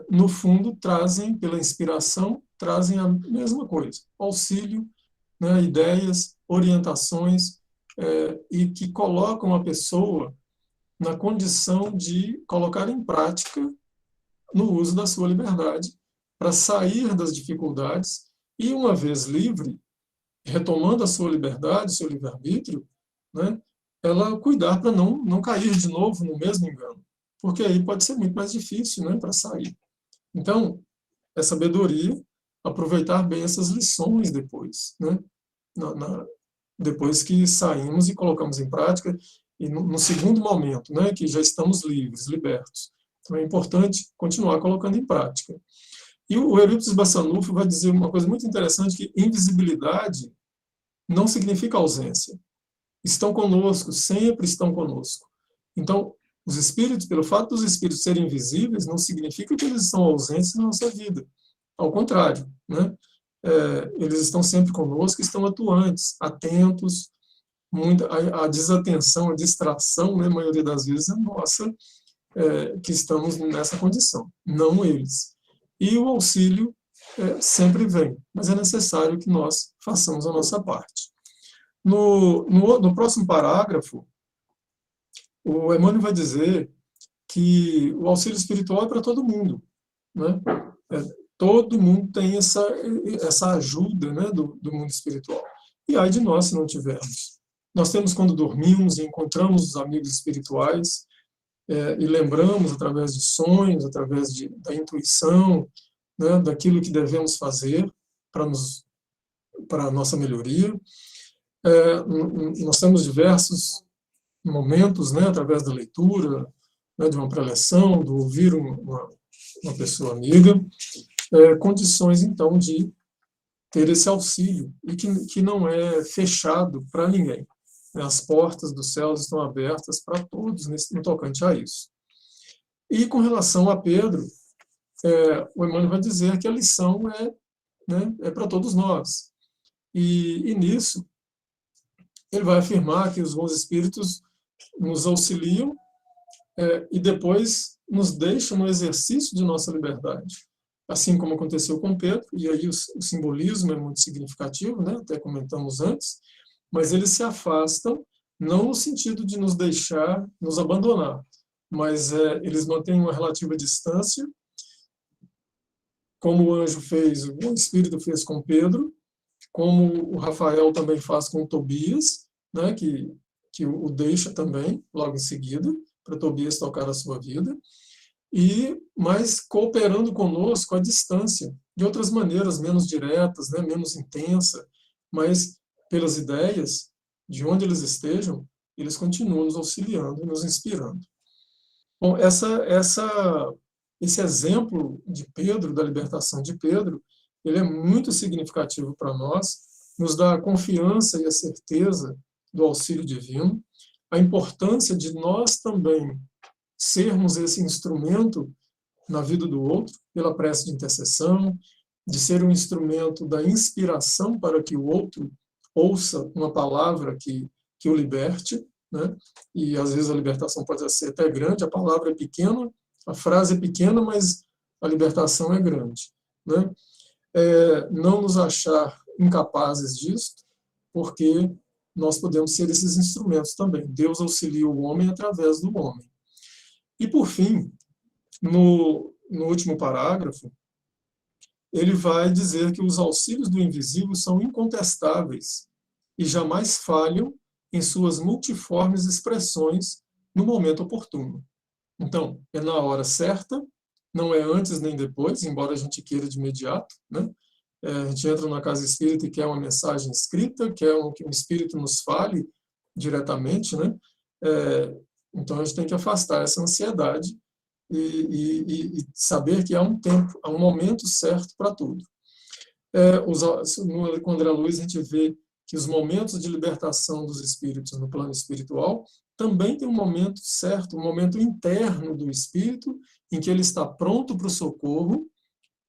no fundo, trazem, pela inspiração, trazem a mesma coisa, auxílio, né, ideias, orientações, e que colocam a pessoa na condição de colocar em prática no uso da sua liberdade, para sair das dificuldades e, uma vez livre, retomando a sua liberdade, seu livre-arbítrio, né, ela cuidar para não cair de novo no mesmo engano, porque aí pode ser muito mais difícil, né, para sair. Então, é sabedoria aproveitar bem essas lições depois, né, depois que saímos e colocamos em prática, e no segundo momento, né, que já estamos livres, libertos. Então, é importante continuar colocando em prática. E o Eurípides Bassanufo vai dizer uma coisa muito interessante, que invisibilidade não significa ausência. Estão conosco, sempre estão conosco. Então, os espíritos, pelo fato dos espíritos serem invisíveis, não significa que eles estão ausentes na nossa vida. Ao contrário, né? Eles estão sempre conosco, estão atuantes, atentos. A desatenção, a distração, né, a maioria das vezes, é nossa, que estamos nessa condição, não eles. E o auxílio sempre vem, mas é necessário que nós façamos a nossa parte. No próximo parágrafo, o Emmanuel vai dizer que o auxílio espiritual é para todo mundo, né? Todo mundo tem essa ajuda, né, do mundo espiritual. E ai de nós se não tivermos. Nós temos quando dormimos e encontramos os amigos espirituais, e lembramos através de sonhos, através da intuição, né, daquilo que devemos fazer para a nossa melhoria. Nós temos diversos momentos, né, através da leitura, né, de uma preleção, do ouvir uma pessoa amiga, condições, então, de ter esse auxílio, e que não é fechado para ninguém. As portas dos céus estão abertas para todos no tocante a isso. E com relação a Pedro, o Emmanuel vai dizer que a lição é para todos nós. E nisso, ele vai afirmar que os bons espíritos nos auxiliam e depois nos deixam no exercício de nossa liberdade. Assim como aconteceu com Pedro, e aí o simbolismo é muito significativo, né? Até comentamos antes, mas eles se afastam, não no sentido de nos deixar, nos abandonar, mas eles mantêm uma relativa distância, como o anjo fez, o Espírito fez com Pedro, como o Rafael também faz com Tobias, né, que o deixa também, logo em seguida, para Tobias tocar a sua vida, mas cooperando conosco à distância, de outras maneiras, menos diretas, né, menos intensa, mas pelas ideias, de onde eles estejam, eles continuam nos auxiliando e nos inspirando. Bom, esse exemplo de Pedro, da libertação de Pedro, ele é muito significativo para nós, nos dá a confiança e a certeza do auxílio divino, a importância de nós também sermos esse instrumento na vida do outro, pela prece de intercessão, de ser um instrumento da inspiração para que o outro ouça uma palavra que o liberte, né? E às vezes a libertação pode ser até grande, a palavra é pequena, a frase é pequena, mas a libertação é grande, né? Não nos achar incapazes disso, porque nós podemos ser esses instrumentos também. Deus auxilia o homem através do homem. E, por fim, no último parágrafo, ele vai dizer que os auxílios do invisível são incontestáveis e jamais falham em suas multiformes expressões no momento oportuno. Então, é na hora certa, não é antes nem depois, embora a gente queira de imediato, né? A gente entra na casa espírita e quer uma mensagem escrita, quer que um espírito nos fale diretamente, né? Então, a gente tem que afastar essa ansiedade e saber que há um tempo, há um momento certo para tudo. Com André Luiz, a gente vê que os momentos de libertação dos espíritos no plano espiritual também tem um momento certo, um momento interno do espírito, em que ele está pronto para o socorro,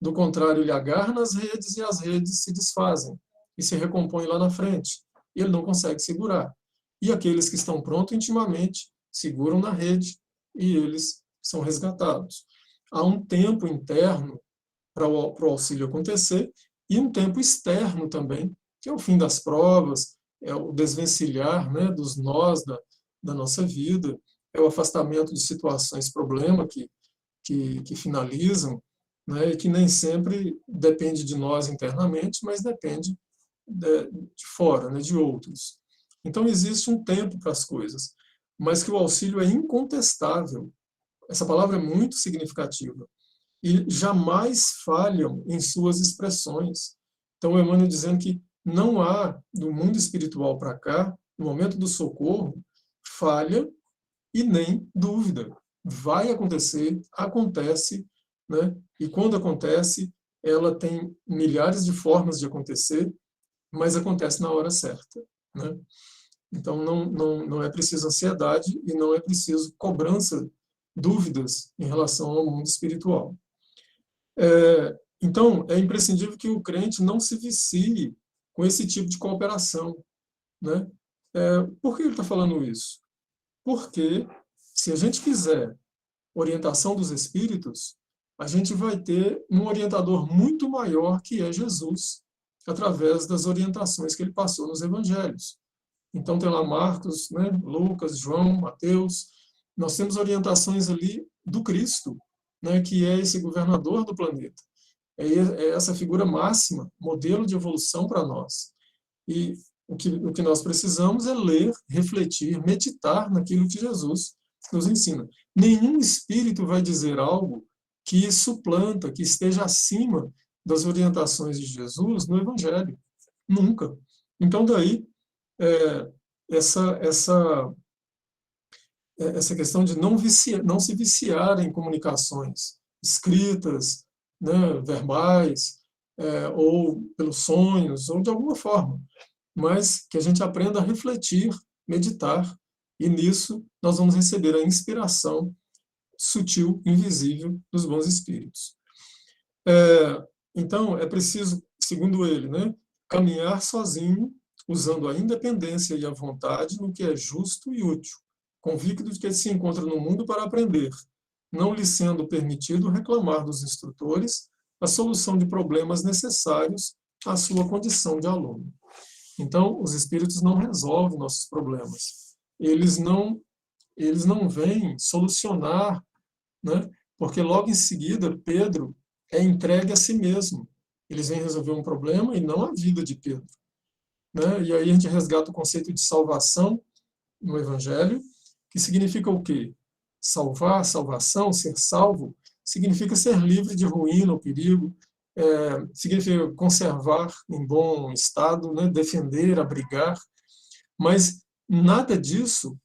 do contrário, ele agarra nas redes e as redes se desfazem e se recompõem lá na frente. E ele não consegue segurar. E aqueles que estão prontos intimamente seguram na rede e eles são resgatados. há um tempo interno para o auxílio acontecer e um tempo externo também, que é o fim das provas, é o desvencilhar, né, dos nós da nossa vida, é o afastamento de situações, problema que finalizam, né, e que nem sempre depende de nós internamente, mas depende de fora, né, de outros. Então, existe um tempo para as coisas, mas que o auxílio é incontestável. Essa palavra é muito significativa. E jamais falham em suas expressões. Então, o Emmanuel dizendo que não há, do mundo espiritual para cá, no momento do socorro, falha e nem dúvida. Vai acontecer, acontece, né? E quando acontece, ela tem milhares de formas de acontecer, mas acontece na hora certa, né? Então, não é preciso ansiedade e não é preciso cobrança, dúvidas em relação ao mundo espiritual. Então, é imprescindível que o crente não se vicie com esse tipo de cooperação, né? Por que ele está falando isso? Porque, se a gente quiser orientação dos espíritos, a gente vai ter um orientador muito maior, que é Jesus, através das orientações que ele passou nos evangelhos. Então, tem lá Marcos, né, Lucas, João, Mateus. Nós temos orientações ali do Cristo, né, que é esse governador do planeta. É essa figura máxima, modelo de evolução para nós. E o que nós precisamos é ler, refletir, meditar naquilo que Jesus nos ensina. Nenhum espírito vai dizer algo que suplanta, que esteja acima das orientações de Jesus no Evangelho. Nunca. Então, daí, essa questão de não se viciar em comunicações escritas, né, verbais, ou pelos sonhos, ou de alguma forma, mas que a gente aprenda a refletir, meditar, e nisso nós vamos receber a inspiração sutil, invisível dos bons espíritos. Então, é preciso, segundo ele, né, caminhar sozinho, usando a independência e a vontade no que é justo e útil, convicto de que se encontra no mundo para aprender, não lhe sendo permitido reclamar dos instrutores a solução de problemas necessários à sua condição de aluno. Então, os espíritos não resolvem nossos problemas. Eles não vêm solucionar, né? Porque logo em seguida Pedro é entregue a si mesmo. Eles vêm resolver um problema e não a vida de Pedro, né? E aí a gente resgata o conceito de salvação no Evangelho, que significa o quê? Salvar, salvação, ser salvo, significa ser livre de ruína ou perigo, significa conservar em bom estado, né? Defender, abrigar, mas nada disso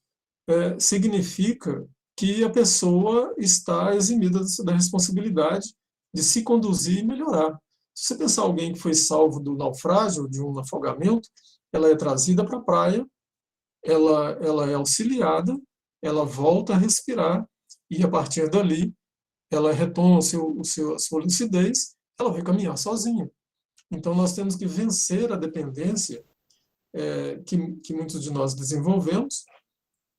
significa que a pessoa está eximida da responsabilidade de se conduzir e melhorar. Se você pensar alguém que foi salvo do naufrágio, de um afogamento, ela é trazida para a praia, ela é auxiliada, ela volta a respirar, e a partir dali, ela retoma a sua lucidez, ela vai caminhar sozinha. Então, nós temos que vencer a dependência que muitos de nós desenvolvemos,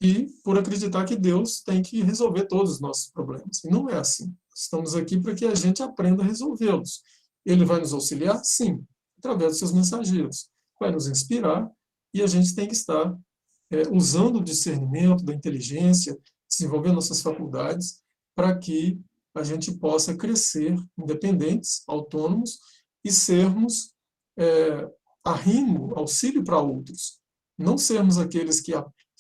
e por acreditar que Deus tem que resolver todos os nossos problemas. E não é assim. Estamos aqui para que a gente aprenda a resolvê-los. Ele vai nos auxiliar? Sim, através dos seus mensageiros. Vai nos inspirar, e a gente tem que estar usando o discernimento, da inteligência, desenvolver nossas faculdades, para que a gente possa crescer independentes, autônomos, e sermos arrimo, auxílio para outros. Não sermos aqueles que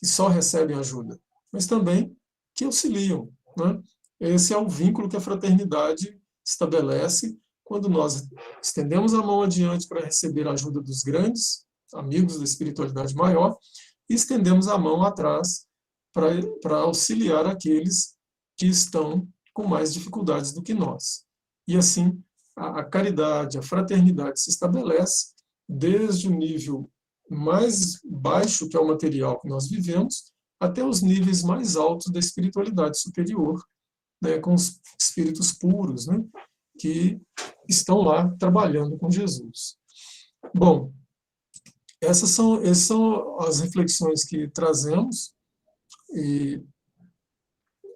só recebem ajuda, mas também que auxiliam, né? Esse é o vínculo que a fraternidade estabelece quando nós estendemos a mão adiante para receber a ajuda dos grandes amigos da espiritualidade maior, e estendemos a mão atrás para auxiliar aqueles que estão com mais dificuldades do que nós. E assim, a caridade, a fraternidade se estabelece desde o nível mais baixo, que é o material que nós vivemos, até os níveis mais altos da espiritualidade superior, né, com os espíritos puros, né, que estão lá trabalhando com Jesus. Bom, essas são as reflexões que trazemos, e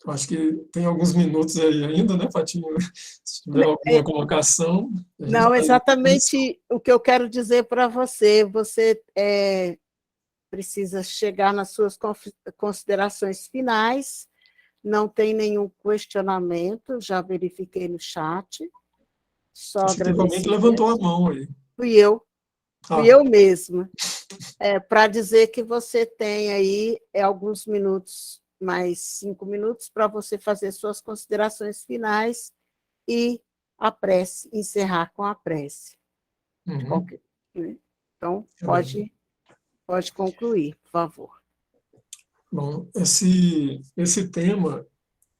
Acho que tem alguns minutos aí ainda, né, Fatinho? Se tiver alguma colocação, a gente Não, vai... exatamente o que eu quero dizer para você. Você precisa chegar nas suas considerações finais, não tem nenhum questionamento, já verifiquei no chat, só Acho que teve alguém que agradecimento. levantou a mão aí. Fui eu Ah, mesma. Para dizer que você tem aí alguns minutos, mais 5 minutos, para você fazer suas considerações finais e a prece, encerrar com a prece. uhum, Né? Então, é bem. pode concluir, por favor. Bom, esse tema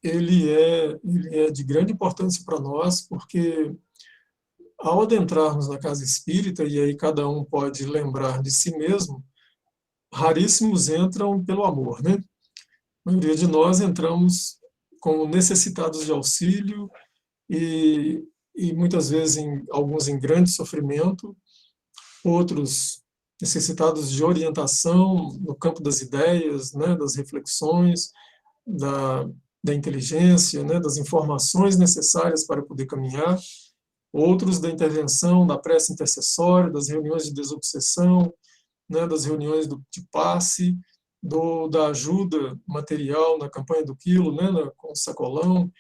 ele é de grande importância para nós, porque ao adentrarmos na casa espírita, e aí cada um pode lembrar de si mesmo, raríssimos entram pelo amor, né? A maioria de nós entramos como necessitados de auxílio e muitas vezes alguns em grande sofrimento, outros necessitados de orientação no campo das ideias, né, das reflexões, da, da inteligência, né, das informações necessárias para poder caminhar, outros da intervenção, da prece intercessória, das reuniões de desobsessão, né, das reuniões de passe, da ajuda material na campanha do quilo, né, com o sacolão.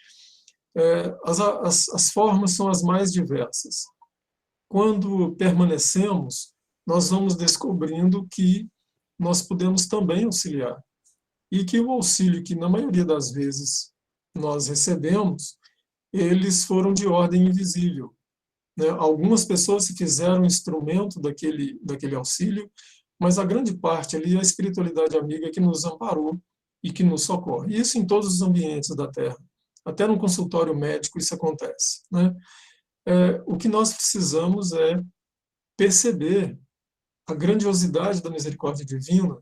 As formas são as mais diversas. Quando permanecemos, nós vamos descobrindo que nós podemos também auxiliar. E que o auxílio que, na maioria das vezes, nós recebemos, eles foram de ordem invisível, né? Algumas pessoas se fizeram instrumento daquele auxílio, mas a grande parte ali é a espiritualidade amiga que nos amparou e que nos socorre. Isso em todos os ambientes da Terra. Até no consultório médico isso acontece, né? O que nós precisamos é perceber a grandiosidade da misericórdia divina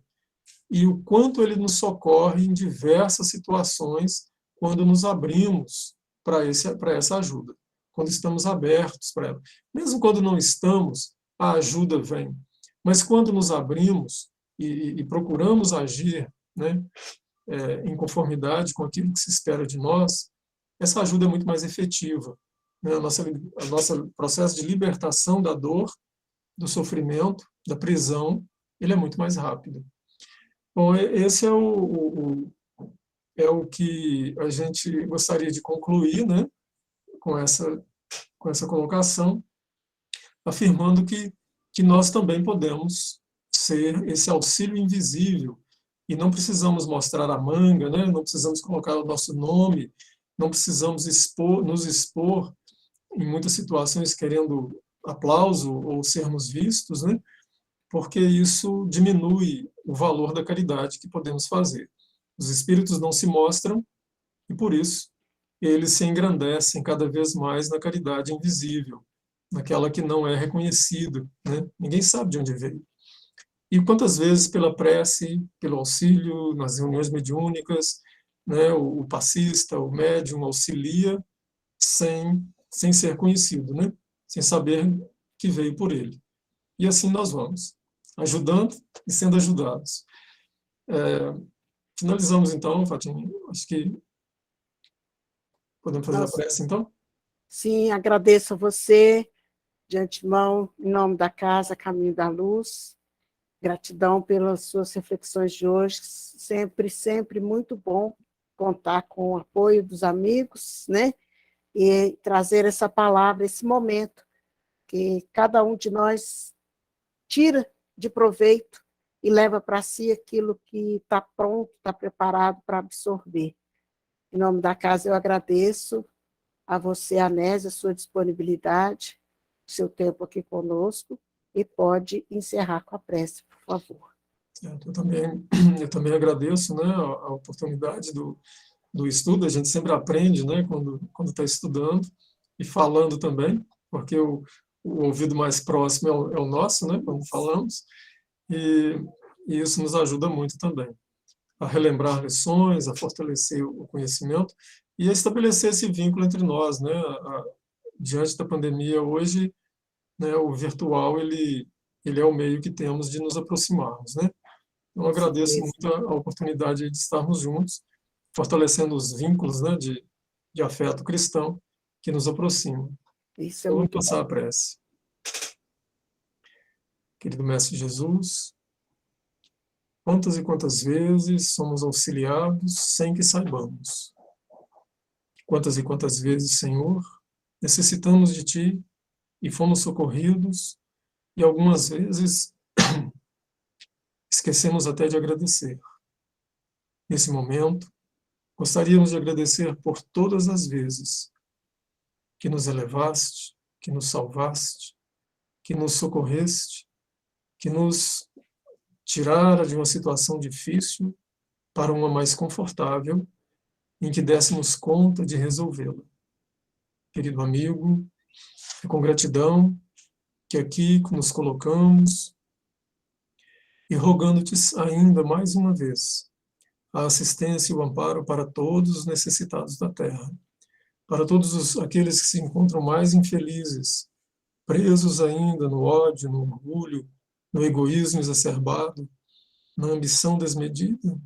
e o quanto ele nos socorre em diversas situações quando nos abrimos para essa ajuda, quando estamos abertos para ela. Mesmo quando não estamos, a ajuda vem. Mas quando nos abrimos e procuramos agir, né, em conformidade com aquilo que se espera de nós, essa ajuda é muito mais efetiva. Né? A nossa processo de libertação da dor, do sofrimento, da prisão, ele é muito mais rápido. Bom, esse é o que a gente gostaria de concluir, né, com essa colocação, afirmando que nós também podemos ser esse auxílio invisível e não precisamos mostrar a manga, né, não precisamos colocar o nosso nome, não precisamos nos expor em muitas situações querendo aplauso ou sermos vistos, né, porque isso diminui o valor da caridade que podemos fazer. Os espíritos não se mostram e, por isso, eles se engrandecem cada vez mais na caridade invisível, naquela que não é reconhecida, né? Ninguém sabe de onde veio. E quantas vezes, pela prece, pelo auxílio, nas reuniões mediúnicas, né, o passista, o médium auxilia sem ser conhecido, né? Sem saber que veio por ele. E assim nós vamos, ajudando e sendo ajudados. Finalizamos então, Fátima. Acho que podemos fazer a prece, então? Sim, agradeço a você, de antemão, em nome da Casa Caminho da Luz. Gratidão pelas suas reflexões de hoje. Sempre, sempre muito bom contar com o apoio dos amigos, né? E trazer essa palavra, esse momento, que cada um de nós tira de proveito e leva para si aquilo que está pronto, está preparado para absorver. Em nome da casa, eu agradeço a você, Anésia, a sua disponibilidade, o seu tempo aqui conosco, e pode encerrar com a prece, por favor. Eu também agradeço, né, a oportunidade do estudo. A gente sempre aprende, né, quando está estudando e falando também, porque o ouvido mais próximo é o nosso, né, quando falamos, e isso nos ajuda muito também a relembrar lições, a fortalecer o conhecimento e a estabelecer esse vínculo entre nós, né, diante da pandemia hoje, né, o virtual ele é o meio que temos de nos aproximarmos, né? Eu agradeço muito a oportunidade de estarmos juntos fortalecendo os vínculos, né, de afeto cristão que nos aproximam. Isso é Então, vamos muito passar a prece. Querido Mestre Jesus, quantas e quantas vezes somos auxiliados sem que saibamos? Quantas e quantas vezes, Senhor, necessitamos de Ti e fomos socorridos, e algumas vezes esquecemos até de agradecer. Nesse momento, gostaríamos de agradecer por todas as vezes que nos elevaste, que nos salvaste, que nos socorreste, que nos tirara de uma situação difícil para uma mais confortável, em que dessemos conta de resolvê-la. Querido amigo, é com gratidão que aqui nos colocamos e rogando-te ainda mais uma vez a assistência e o amparo para todos os necessitados da terra, para todos aqueles que se encontram mais infelizes, presos ainda no ódio, no orgulho, no egoísmo exacerbado, na ambição desmedida,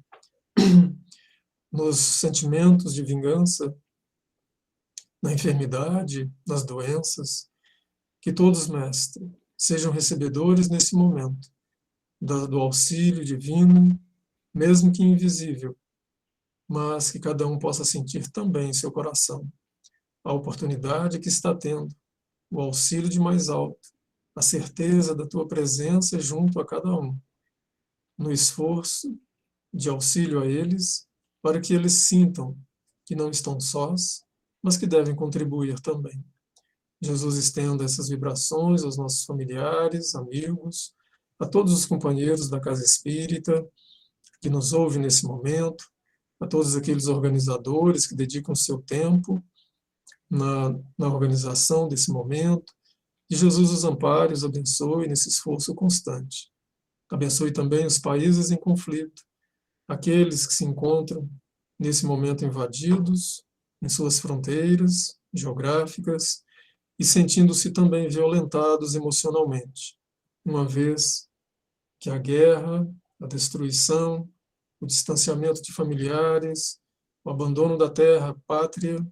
nos sentimentos de vingança, na enfermidade, nas doenças, que todos, Mestre, sejam recebedores nesse momento do auxílio divino, mesmo que invisível, mas que cada um possa sentir também em seu coração a oportunidade que está tendo, o auxílio de mais alto, a certeza da tua presença junto a cada um, no esforço de auxílio a eles, para que eles sintam que não estão sós, mas que devem contribuir também. Jesus estenda essas vibrações aos nossos familiares, amigos, a todos os companheiros da Casa Espírita que nos ouvem nesse momento, a todos aqueles organizadores que dedicam seu tempo na organização desse momento. Que Jesus os ampare, os abençoe nesse esforço constante. Abençoe também os países em conflito, aqueles que se encontram nesse momento invadidos em suas fronteiras geográficas e sentindo-se também violentados emocionalmente, uma vez que a guerra, a destruição, o distanciamento de familiares, o abandono da terra, pátria,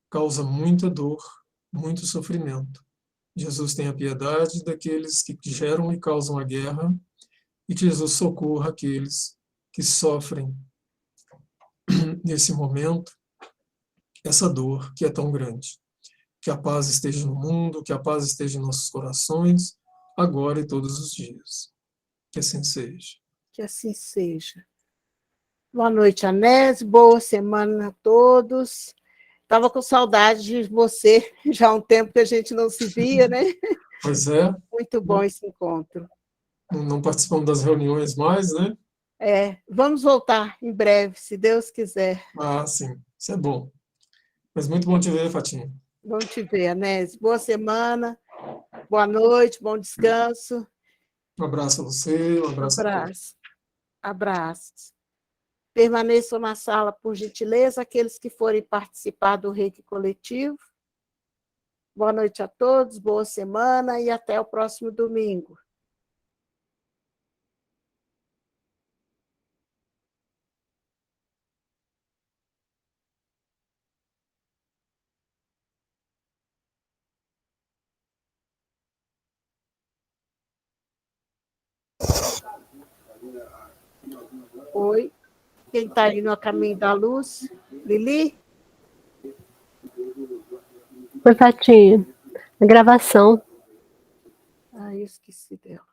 causa muita dor, muito sofrimento. Jesus tenha piedade daqueles que geram e causam a guerra e que Jesus socorra aqueles que sofrem nesse momento essa dor que é tão grande. Que a paz esteja no mundo, que a paz esteja em nossos corações, agora e todos os dias. Que assim seja. que assim seja. Boa noite, Anés. Boa semana a todos. Estava com saudade de você, já há um tempo que a gente não se via, né? Pois é. Muito bom esse encontro. Não participamos das reuniões mais, né? Vamos voltar em breve, se Deus quiser. Ah, sim. Isso é bom. Mas muito bom te ver, Fatinha. Bom te ver, Anés. Boa semana, boa noite, bom descanso. Um abraço a você, um abraço a todos. Abraço. Abraços. Permaneçam na sala, por gentileza, aqueles que forem participar do Reiki Coletivo. Boa noite a todos, boa semana e até o próximo domingo. Oi. Quem está aí no caminho da luz? Lili? Oi, Fatinha. A gravação. Eu esqueci dela.